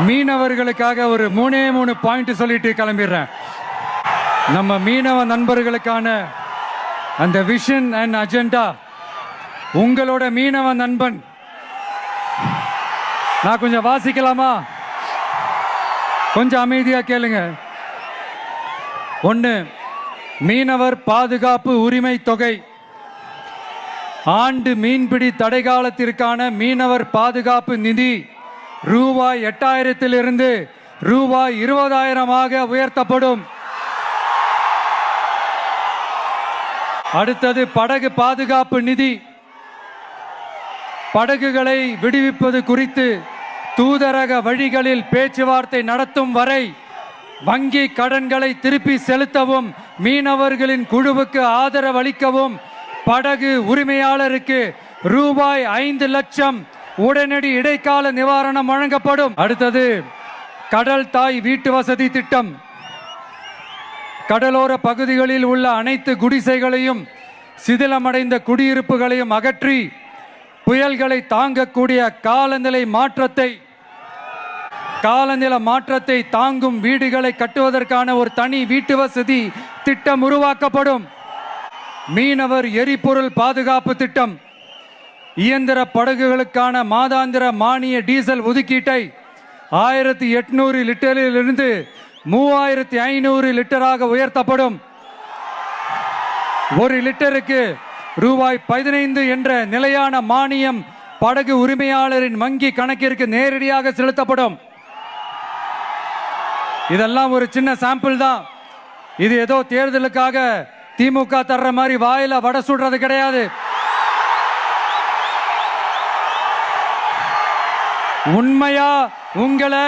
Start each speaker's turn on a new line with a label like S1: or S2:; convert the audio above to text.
S1: மீனவர்களுக்காக ஒரு மூணு பாயிண்ட் சொல்லிட்டு கிளம்பிடுறேன். நம்ம மீனவ நண்பர்களுக்கான அந்த விஷன் அண்ட் அஜெண்டா, உங்களோட மீனவ நண்பன் நான் கொஞ்சம் வாசிக்கலாமா? கொஞ்சம் அமைதியா கேளுங்க. 1. மீனவர் பாதுகாப்பு உரிமை தொகை. ஆண்டு மீன்பிடி தடை காலத்திற்கான மீனவர் பாதுகாப்பு நிதி ரூபாய் 8000 ரூபாய் 20,000 உயர்த்தப்படும். அடுத்தது படகு பாதுகாப்பு நிதி. படகுகளை விடுவிப்பது குறித்து தூதரக வழிகளில் பேச்சுவார்த்தை நடத்தும் வரை வங்கி கடன்களை திருப்பி செலுத்தவும் மீனவர்களின் குழுவுக்கு ஆதரவு அளிக்கவும் படகு உரிமையாளருக்கு ரூபாய் 5 லட்சம் உடனடி இடைக்கால நிவாரணம் வழங்கப்படும். அடுத்தது கடல் தாய் வீட்டு வசதி திட்டம். கடலோர பகுதிகளில் உள்ள அனைத்து குடிசைகளையும் சிதிலமடைந்த குடியிருப்புகளையும் அகற்றி புயல்களை தாங்கக்கூடிய காலநில மாற்றத்தை தாங்கும் வீடுகளை கட்டுவதற்கான ஒரு தனி வீட்டு வசதி திட்டம் உருவாக்கப்படும். மீனவர் எரிபொருள் பாதுகாப்பு திட்டம். இயந்திர படகுகளுக்கான மாதாந்திர மானிய டீசல் ஒதுக்கீட்டை 1800 லிட்டரிலிருந்து 3500 லிட்டராக உயர்த்தப்படும். 1 லிட்டருக்கு ரூபாய் 15 என்ற நிலையான மானியம் படகு உரிமையாளரின் வங்கி கணக்கிற்கு நேரடியாக செலுத்தப்படும். இதெல்லாம் ஒரு சின்ன சாம்பிள் தான். இது ஏதோ தேர்தலுக்காக திமுக தர்ற மாதிரி வாயில வடை சுடுறது கிடையாது. உண்மையா உங்களை